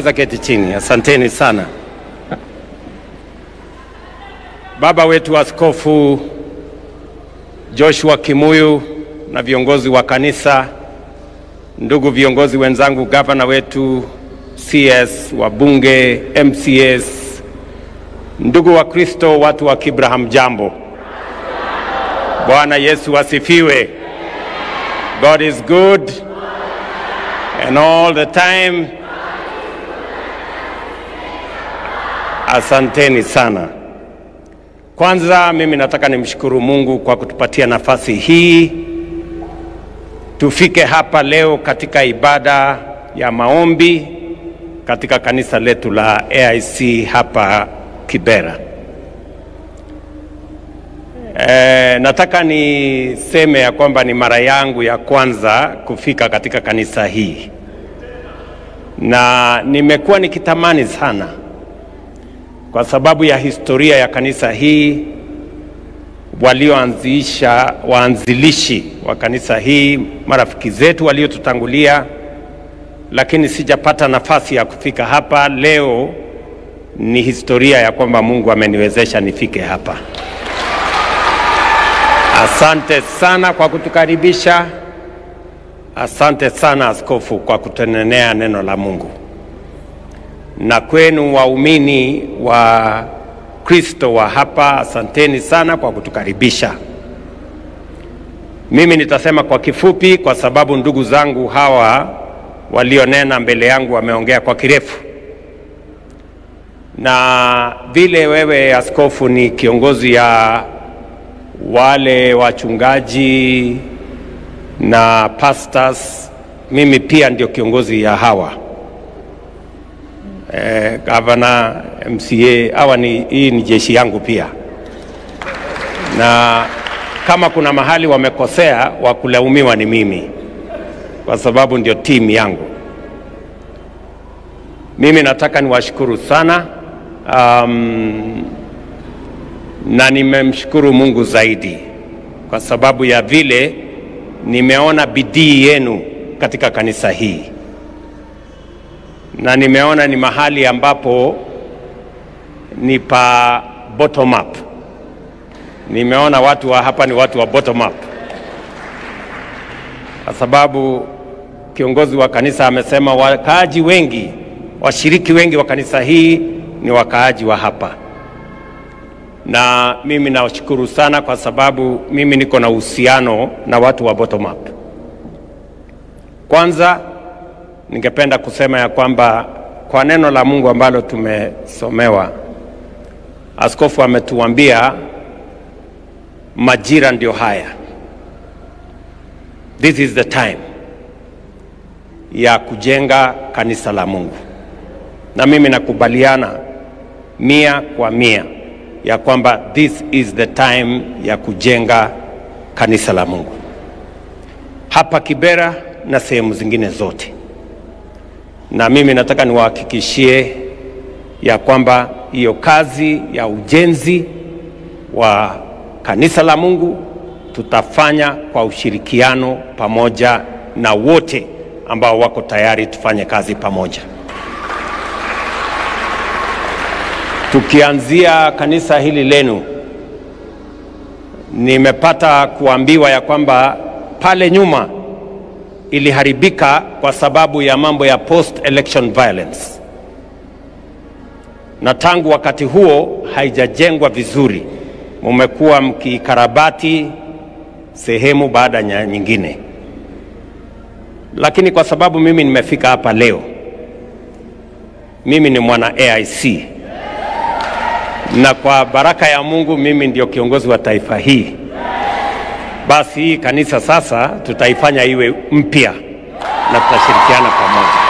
Keti chini. Asanteni sana. Baba wetu Askofu Joshua Kimuyu na viongozi wa kanisa, ndugu viongozi wenzangu, gavana wetu, CS, wabunge, MCS, ndugu wa Kristo, watu wa Kibraham, jambo. Bwana Yesu asifiwe. God is good and all the time. Asanteni sana. Kwanza mimi nataka nimshukuru Mungu kwa kutupatia nafasi hii tufike hapa leo katika ibada ya maombi katika kanisa letu la AIC hapa Kibera. Nataka niseme ya kwamba ni mara yangu ya kwanza kufika katika kanisa hii, na nimekuwa nikitamani sana kwa sababu ya historia ya kanisa hii, waanzilishi wa kanisa hii, marafiki zetu waliotutangulia, lakini sijapata nafasi ya kufika hapa. Leo ni historia ya kwamba Mungu ameniwezesha nifike hapa. Asante sana kwa kutukaribisha. Asante sana askofu kwa kutenenea neno la Mungu. Na kwenu waumini wa Kristo wa hapa, asanteni sana kwa kutukaribisha. Mimi nitasema kwa kifupi kwa sababu ndugu zangu hawa walionena mbele yangu wameongea kwa kirefu. Na vile wewe askofu ni kiongozi ya wale wachungaji na pastors, mimi pia ndio kiongozi ya hawa. Gavana, MCA, hii ni jeshi yangu pia. Na kama kuna mahali wamekosea, wakulaumiwa ni mimi, kwa sababu ndio timu yangu. Mimi nataka niwashukuru sana, na nimemshukuru Mungu zaidi kwa sababu ya vile nimeona bidii yenu katika kanisa hii. Na nimeona ni mahali ambapo ni pa bottom up. Nimeona watu wa hapa ni watu wa bottom up, kwa sababu kiongozi wa kanisa amesema wakaaji wengi, washiriki wengi wa kanisa hii ni wakaaji wa hapa. Na mimi nawashukuru sana kwa sababu mimi niko na uhusiano na watu wa bottom up. Kwanza ningependa kusema ya kwamba kwa neno la Mungu ambalo tumesomewa, askofu ametuambia majira ndio haya. This is the time ya kujenga kanisa la Mungu. Na mimi nakubaliana 100% ya kwamba this is the time ya kujenga kanisa la Mungu hapa Kibera na sehemu zingine zote. Na mimi nataka niwahakikishie ya kwamba hiyo kazi ya ujenzi wa kanisa la Mungu tutafanya kwa ushirikiano pamoja na wote ambao wako tayari tufanye kazi pamoja. Tukianzia kanisa hili lenu, nimepata kuambiwa ya kwamba pale nyuma iliharibika kwa sababu ya mambo ya post-election violence. Na tangu wakati huo haijajengwa vizuri. Mumekuwa mkikarabati sehemu baada ya nyingine. Lakini kwa sababu mimi nimefika hapa leo, mimi ni mwana AIC. Na kwa baraka ya Mungu mimi ndio kiongozi wa taifa hii. Basi hii kanisa sasa tutaifanya iwe mpya na tutashirikiana pamoja.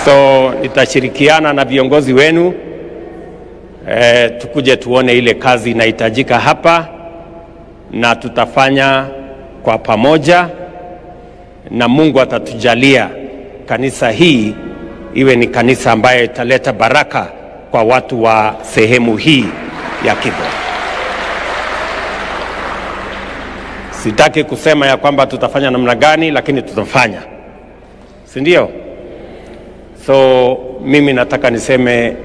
So nitashirikiana na viongozi wenu, tukuje tuone ile kazi inahitajika hapa, na tutafanya kwa pamoja, na Mungu atatujalia kanisa hii iwe ni kanisa ambaye italeta baraka kwa watu wa sehemu hii ya Kibera. Sitaki kusema ya kwamba tutafanya namna gani, lakini tutafanya si ndio? So mimi nataka niseme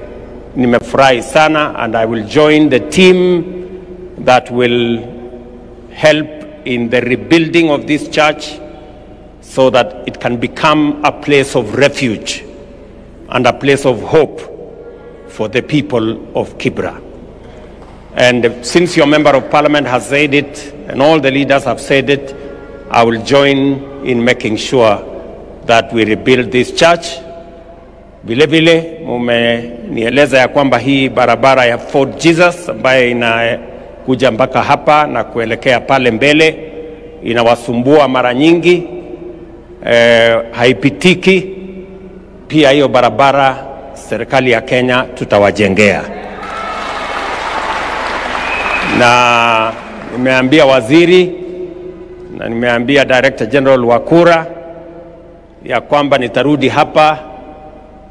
nimefurahi sana, and I will join the team that will help in the rebuilding of this church so that it can become a place of refuge and a place of hope for the people of Kibra. And since your member of parliament has said it and all the leaders have said it, I will join in making sure that we rebuild this church. Vile vile mumenieleza ya kwamba hii barabara ya Fort Jesus ambayo inakuja mpaka hapa na kuelekea pale mbele inawasumbua mara nyingi, haipitiki. Pia hiyo barabara serikali ya Kenya tutawajengea. Na nimeambia waziri na nimeambia Director General Wakura ya kwamba nitarudi hapa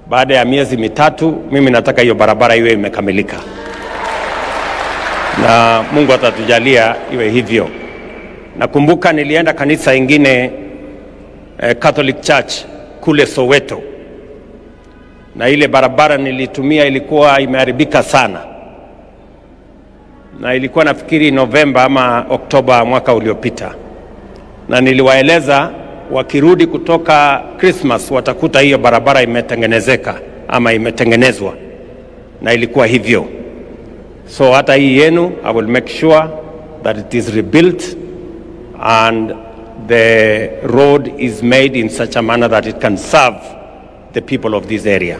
baada ya miezi mitatu. Mimi nataka hiyo barabara iwe imekamilika, na Mungu atatujalia iwe hivyo. Nakumbuka nilienda kanisa ingine Catholic Church kule Soweto, na ile barabara nilitumia ilikuwa imeharibika sana, na ilikuwa nafikiri Novemba ama Oktoba mwaka uliopita, na niliwaeleza wakirudi kutoka Christmas watakuta hiyo barabara imetengenezeka ama imetengenezwa, na ilikuwa hivyo. So hata hii yenu, I will make sure that it is rebuilt and the road is made in such a manner that it can serve the people of this area.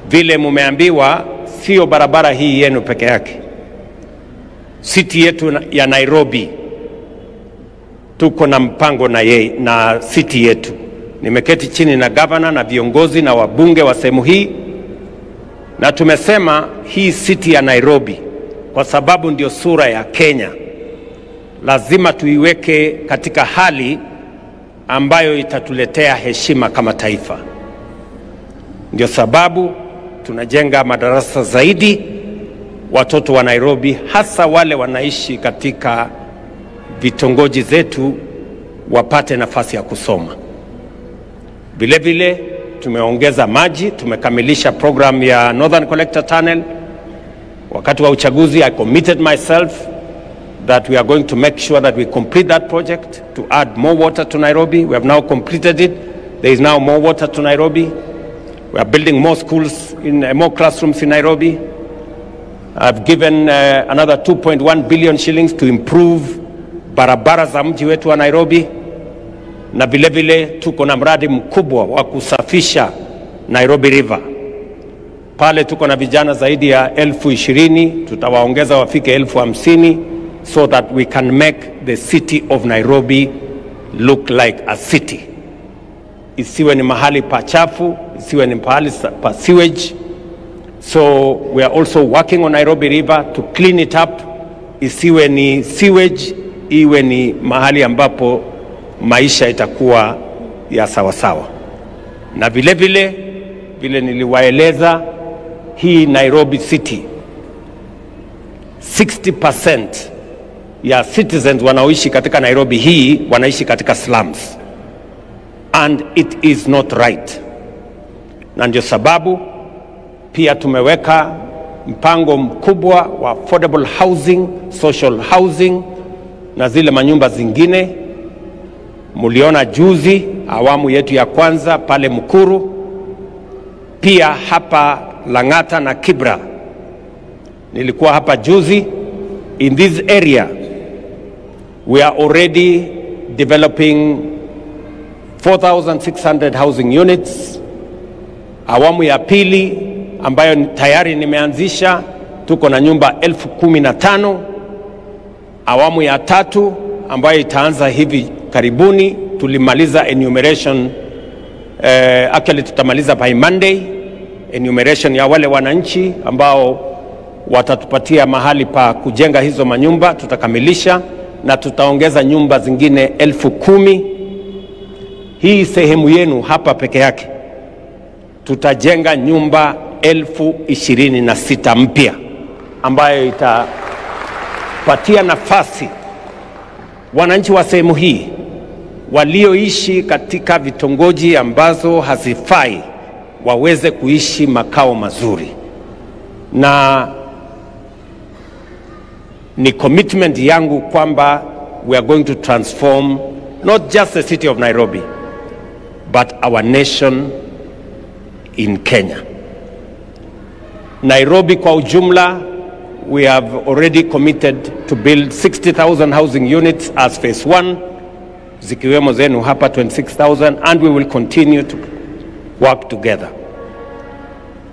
Vile mumeambiwa, sio barabara hii yenu peke yake. City yetu ya Nairobi tuko na mpango na city yetu. Nimeketi chini na governor na viongozi na wabunge wa sehemu hii, na tumesema hii city ya Nairobi, kwa sababu ndio sura ya Kenya, lazima tuiweke katika hali ambayo itatuletea heshima kama taifa. Ndio sababu tunajenga madarasa zaidi, watoto wa Nairobi hasa wale wanaishi katika vitongoji zetu wapate nafasi ya kusoma. Vile vile tumeongeza maji, tumekamilisha program ya Northern Collector Tunnel. Wakati wa uchaguzi I committed myself that we are going to make sure that we complete that project to add more water to Nairobi. We have now completed it. There is now more water to Nairobi. We are building more schools, more classrooms in Nairobi. I've given another 2.1 billion shillings to improve barabara za mji wetu wa Nairobi, na vile vile tuko na mradi mkubwa wa kusafisha Nairobi River. Pale tuko na vijana zaidi ya 20,000, tutawaongeza wafike 50,000 so that we can make the city of Nairobi look like a city. Isiwe ni mahali pachafu, isiwe ni mahali pa sewage. So we are also working on Nairobi River to clean it up. Isiwe ni sewage, iwe ni mahali ambapo maisha itakuwa ya sawa sawa. Na vile vile niliwaeleza hii Nairobi City, 60% ya citizens wanaoishi katika Nairobi hii wanaishi katika slums, and it is not right. Na ndio sababu pia tumeweka mpango mkubwa wa affordable housing, social housing na zile manyumba zingine. Muliona juzi awamu yetu ya kwanza pale Mukuru, pia hapa Lang'ata na Kibra. Nilikuwa hapa juzi. In this area we are already developing 4,600 housing units. Awamu ya pili ambayo tayari nimeanzisha tuko na nyumba 15,000. Awamu ya tatu ambayo itaanza hivi karibuni, tulimaliza enumeration, actually tutamaliza by Monday enumeration ya wale wananchi ambao watatupatia mahali pa kujenga hizo manyumba. Tutakamilisha na tutaongeza nyumba zingine 10,000. Hii sehemu yenu hapa peke yake tutajenga nyumba 26,000 mpya, ambayo itapatia nafasi wananchi wa sehemu hii walioishi katika vitongoji ambazo hazifai waweze kuishi makao mazuri, na ni commitment yangu kwamba we are going to transform not just the city of Nairobi but our nation in Kenya. Nairobi kwa ujumla, we have already committed to build 60,000 housing units as phase 1, zikiwemo zenu hapa 26,000, and we will continue to work together.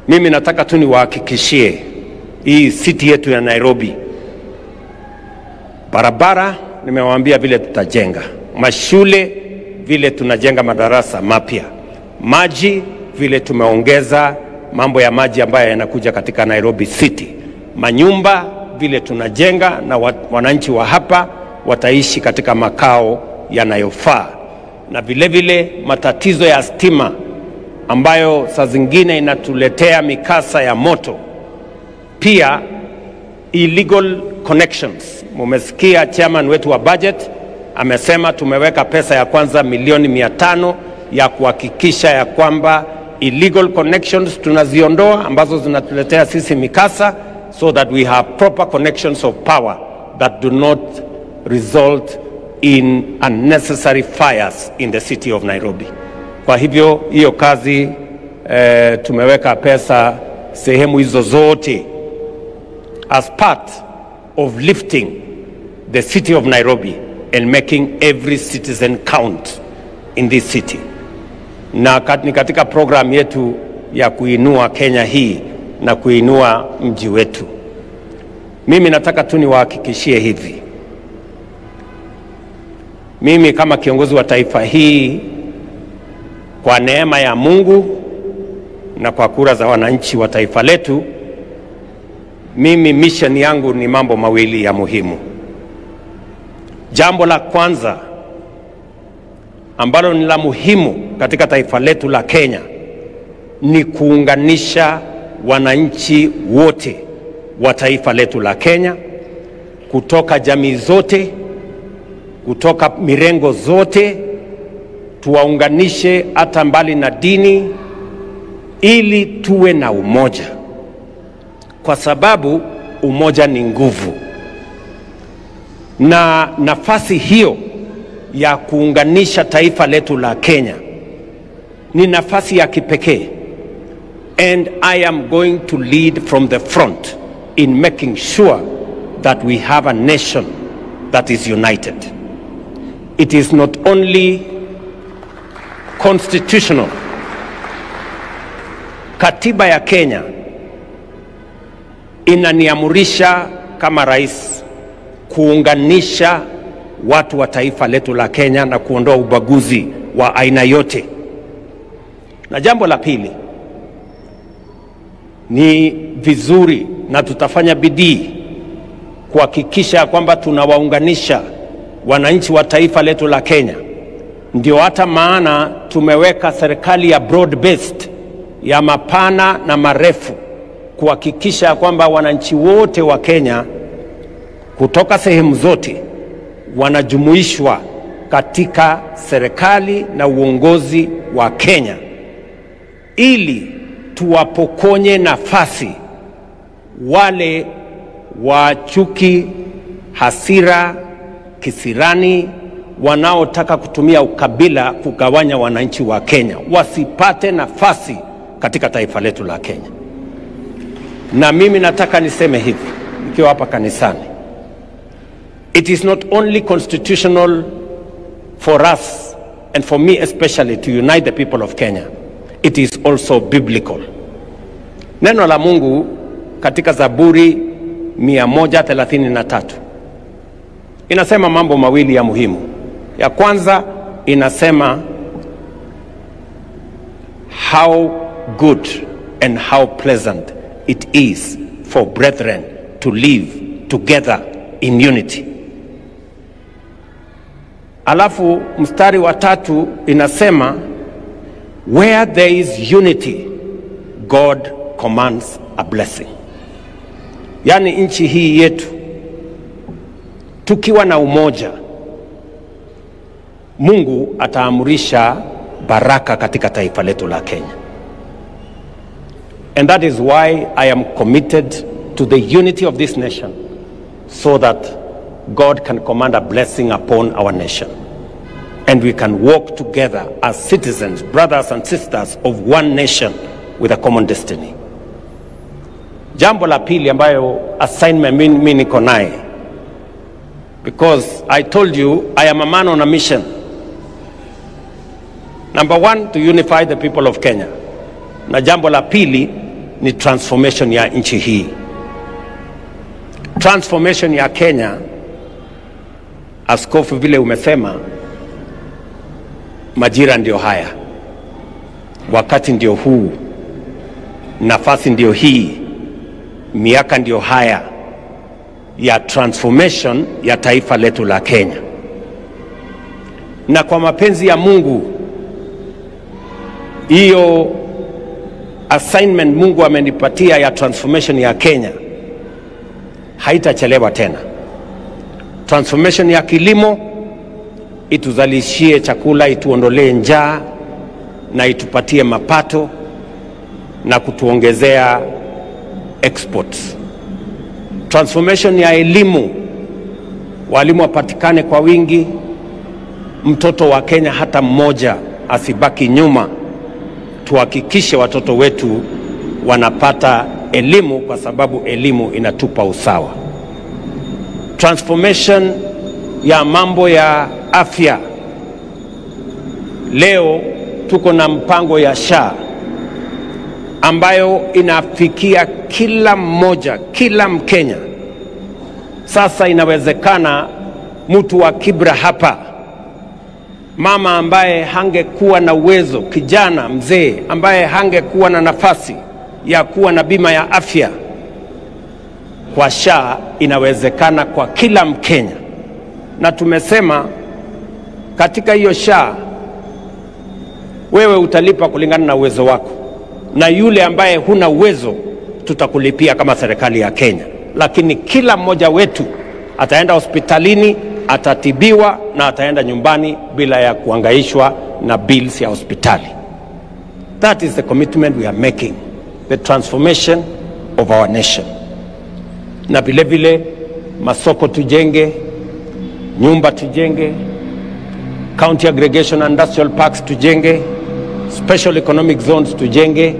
Mimi nataka tu niwahakikishie hii city yetu ya Nairobi, barabara nimewaambia vile tutajenga, mashule vile tunajenga madarasa mapya, maji vile tumeongeza mambo ya maji ambayo yanakuja katika Nairobi City, manyumba vile tunajenga na wananchi wa hapa wataishi katika makao yanayofaa, na vile vile matatizo ya stima ambayo saa zingine inatuletea mikasa ya moto, pia illegal connections. Mumesikia chairman wetu wa budget amesema tumeweka pesa ya kwanza milioni 500 ya kuhakikisha ya kwamba illegal connections tunaziondoa ambazo zinatuletea sisi mikasa, so that we have proper connections of power that do not result in unnecessary fires in the city of Nairobi. Kwa hivyo hiyo kazi tumeweka pesa sehemu hizo zote as part of lifting the city of Nairobi and making every citizen count in this city. Na katika program yetu ya kuinua Kenya hii na kuinua mji wetu, mimi nataka tu niwahakikishie hivi, mimi kama kiongozi wa taifa hii, kwa neema ya Mungu na kwa kura za wananchi wa taifa letu, mimi mission yangu ni mambo mawili ya muhimu. Jambo la kwanza ambalo ni la muhimu katika taifa letu la Kenya ni kuunganisha wananchi wote wa taifa letu la Kenya, kutoka jamii zote, kutoka mirengo zote, tuwaunganishe hata mbali na dini, ili tuwe na umoja, kwa sababu umoja ni nguvu. Na nafasi hiyo ya kuunganisha taifa letu la Kenya ni nafasi ya kipekee, and I am going to lead from the front in making sure that we have a nation that is united. It is not only constitutional. Katiba ya Kenya inaniamurisha kama rais kuunganisha watu wa taifa letu la Kenya na kuondoa ubaguzi wa aina yote. Na jambo la pili, ni vizuri na tutafanya bidii kuhakikisha kwamba tunawaunganisha wananchi wa taifa letu la Kenya. Ndio hata maana tumeweka serikali ya broad based, ya mapana na marefu, kuhakikisha kwamba wananchi wote wa Kenya kutoka sehemu zote wanajumuishwa katika serikali na uongozi wa Kenya, ili tuwapokonye nafasi wale wa chuki, hasira, kisirani, wanaotaka kutumia ukabila kugawanya wananchi wa Kenya, wasipate nafasi katika taifa letu la Kenya. Na mimi nataka niseme hivi nikiwa hapa kanisani, it is not only constitutional for us and for me especially to unite the people of Kenya, it is also biblical. Neno la Mungu katika Zaburi 133 inasema mambo mawili ya muhimu. Ya kwanza inasema how good and how pleasant it is for brethren to live together in unity. Alafu mstari wa 3 inasema where there is unity, God commands a blessing. Yani nchi hii yetu tukiwa na umoja, Mungu ataamurisha baraka katika taifa letu la Kenya. And that is why I am committed to the unity of this nation, so that God can command a blessing upon our nation. And we can walk together as citizens, brothers and sisters of one nation with a common destiny. Jambo la pili ambayo assignment mimi niko naye, because I told you I am a man on a mission. Number one, to unify the people of Kenya. Na jambo la pili ni transformation ya nchi hii. Transformation ya Kenya, askofu vile umesema, majira ndio haya, wakati ndio huu, nafasi ndio hii, miaka ndio haya ya transformation ya taifa letu la Kenya. Na kwa mapenzi ya Mungu, hiyo assignment Mungu amenipatia ya transformation ya Kenya haitachelewa tena. Transformation ya kilimo ituzalishie chakula, ituondolee njaa na itupatie mapato na kutuongezea exports. Transformation ya elimu, walimu wapatikane kwa wingi, mtoto wa Kenya hata mmoja asibaki nyuma. Tuhakikishe watoto wetu wanapata elimu, kwa sababu elimu inatupa usawa. Transformation ya mambo ya afya. Leo tuko na mpango ya SHA ambayo inafikia kila mmoja, kila Mkenya. Sasa inawezekana mtu wa Kibra hapa, mama ambaye hangekuwa na uwezo, kijana mzee ambaye hangekuwa na nafasi ya kuwa na bima ya afya, kwa SHA inawezekana kwa kila Mkenya. Na tumesema katika hiyo SHA wewe utalipa kulingana na uwezo wako, na yule ambaye huna uwezo tutakulipia kama serikali ya Kenya. Lakini kila mmoja wetu ataenda hospitalini, atatibiwa na ataenda nyumbani bila ya kuhangaishwa na bills ya hospitali. That is the commitment we are making, the transformation of our nation. Na vile vile masoko tujenge, nyumba tujenge, county aggregation industrial parks tujenge, special economic zones tujenge,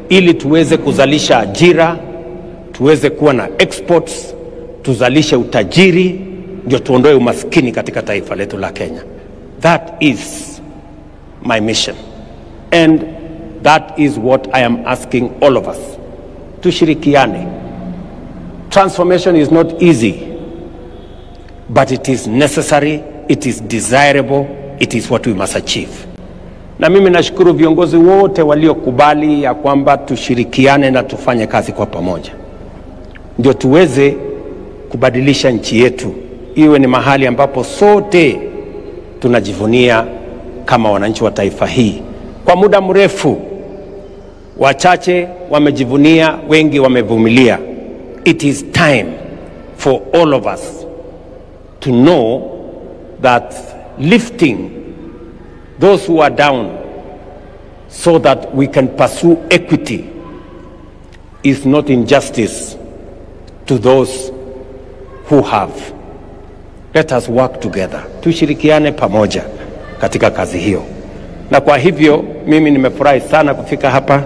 ili tuweze kuzalisha ajira, tuweze kuwa na exports, tuzalishe utajiri, ndio tuondoe umaskini katika taifa letu la Kenya. That is my mission, and that is what I am asking all of us. Tushirikiane. Transformation is not easy, but it is necessary, it is desirable, it is what we must achieve. Na mimi nashukuru viongozi wote waliokubali ya kwamba tushirikiane na tufanye kazi kwa pamoja, ndio tuweze kubadilisha nchi yetu iwe ni mahali ambapo sote tunajivunia kama wananchi wa taifa hii. Kwa muda mrefu wachache wamejivunia, wengi wamevumilia. It is time for all of us to know that lifting those who are down so that we can pursue equity is not injustice to those who have. Let us work together. Tushirikiane pamoja katika kazi hiyo. Na kwa hivyo mimi nimefurahi sana kufika hapa.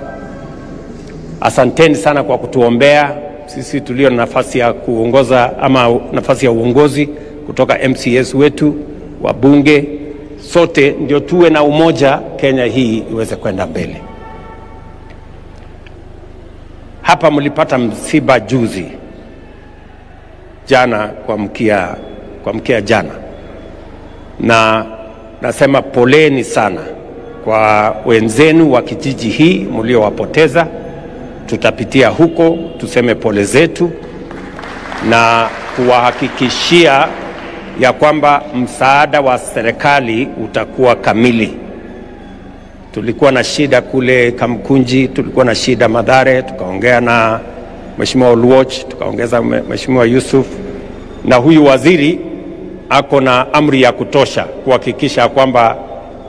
Asanteni sana kwa kutuombea sisi tulio na nafasi ya kuongoza ama nafasi ya uongozi, kutoka MCS wetu, wabunge, sote ndio tuwe na umoja, Kenya hii iweze kwenda mbele. Hapa mlipata msiba juzi, jana kwa mkia jana, na nasema poleni sana kwa wenzenu wa kijiji hii mliowapoteza. Tutapitia huko tuseme pole zetu na kuwahakikishia ya kwamba msaada wa serikali utakuwa kamili. Tulikuwa na shida kule Kamkunji, tulikuwa na shida Mathare, tukaongea na Mheshimiwa Oluoch, tukaongeza Mheshimiwa Yusuf, na huyu waziri ako na amri ya kutosha kuhakikisha kwamba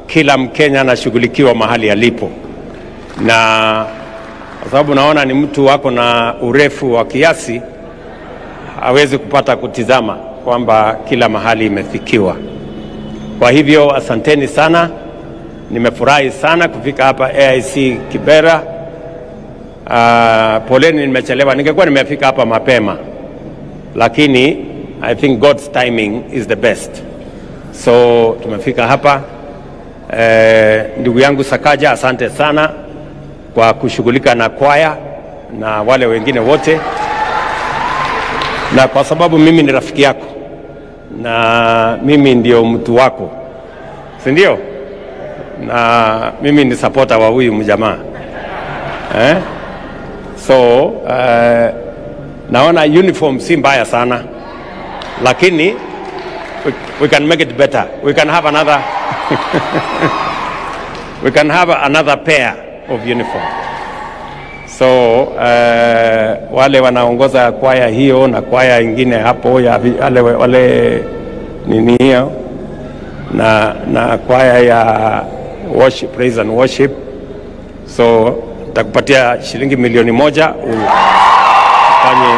kila Mkenya anashughulikiwa mahali alipo, na kwa sababu naona ni mtu wako na urefu wa kiasi, hawezi kupata kutizama kwamba kila mahali imefikiwa. Kwa hivyo asanteni sana, nimefurahi sana kufika hapa AIC Kibera. Poleni nimechelewa, ningekuwa nimefika hapa mapema, lakini I think God's timing is the best. So tumefika hapa. Ndugu yangu Sakaja, asante sana kwa kushughulika na kwaya na wale wengine wote, na kwa sababu mimi ni rafiki yako na mimi ndio mtu wako, si ndio? Na mimi ni supporter wa huyu mjamaa so naona uniform si mbaya sana, lakini we can make it better. We can have another we can have another pair of uniform. So wale wanaongoza kwaya hiyo na kwaya ingine hapo ya wale nini hiyo na kwaya ya worship, praise and worship, so nitakupatia shilingi 1,000,000 ufanye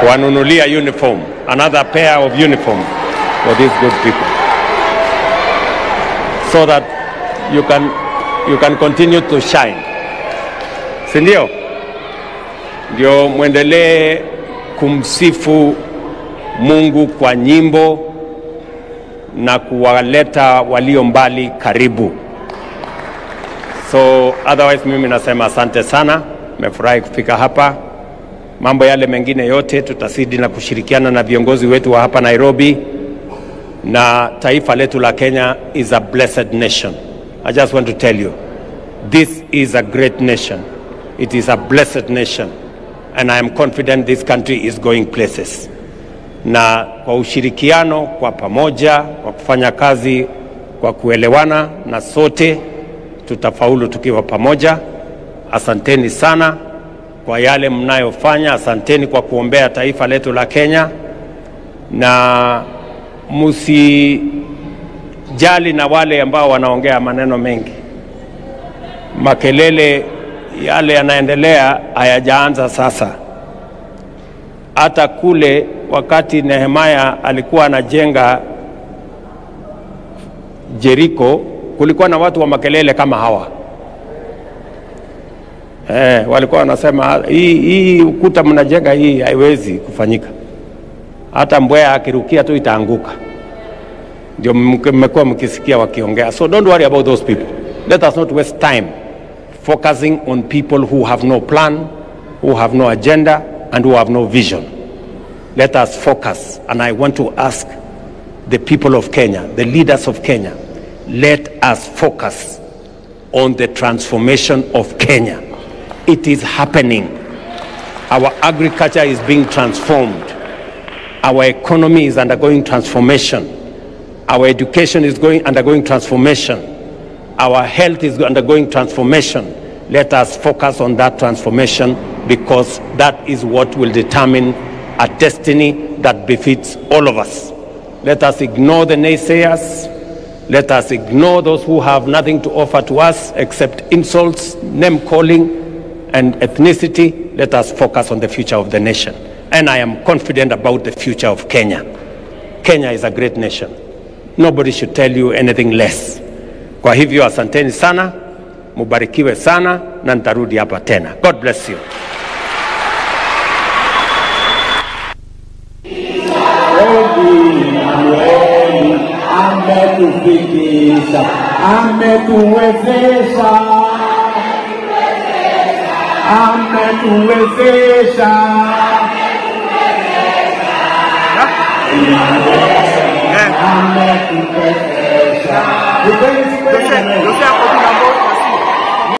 wanunulia uniform, another pair of uniform for these good people, so that you can continue to shine. Si ndio? Ndio muendelee kumsifu Mungu kwa nyimbo na kuwaleta walio mbali karibu. So otherwise mimi nasema asante sana, nimefurahi kufika hapa. Mambo yale mengine yote tutasidi na kushirikiana na viongozi wetu wa hapa Nairobi, na taifa letu la Kenya is a blessed nation. I just want to tell you, this is a great nation. It is a blessed nation, and I am confident this country is going places. Na kwa ushirikiano, kwa pamoja, kwa kufanya kazi, kwa kuelewana, na sote tutafaulu tukiwa pamoja. Asanteni sana kwa yale mnayofanya, asanteni kwa kuombea taifa letu la Kenya, na musijali na wale ambao wanaongea maneno mengi. Makelele yale yanaendelea hayajaanza sasa. Hata kule wakati Nehemia alikuwa anajenga Jericho, kulikuwa na watu wa makelele kama hawa. Walikuwa wanasema hii ukuta mnajenga hii haiwezi kufanyika, hata mbweha akirukia tu itaanguka. Ndio mmekuwa mkisikia wakiongea. So don't worry about those people. Let us not waste time focusing on people who have no plan, who have no agenda, and who have no vision. Let us focus, and I want to ask the people of Kenya, the leaders of Kenya, let us focus on the transformation of Kenya. It is happening. Our agriculture is being transformed. Our economy is undergoing transformation. Our education is undergoing transformation. Our health is undergoing transformation. Let us focus on that transformation, because that is what will determine a destiny that befits all of us. Let us ignore the naysayers. Let us ignore those who have nothing to offer to us except insults, name calling, and ethnicity. Let us focus on the future of the nation. And I am confident about the future of Kenya. Kenya is a great nation. Nobody should tell you anything less. Kwa hivyo asanteni sana, mubarikiwe sana, na nitarudi hapa tena. God bless you. Ametufikisha, ametuwezesha, ametuwezesha, ametuwezesha.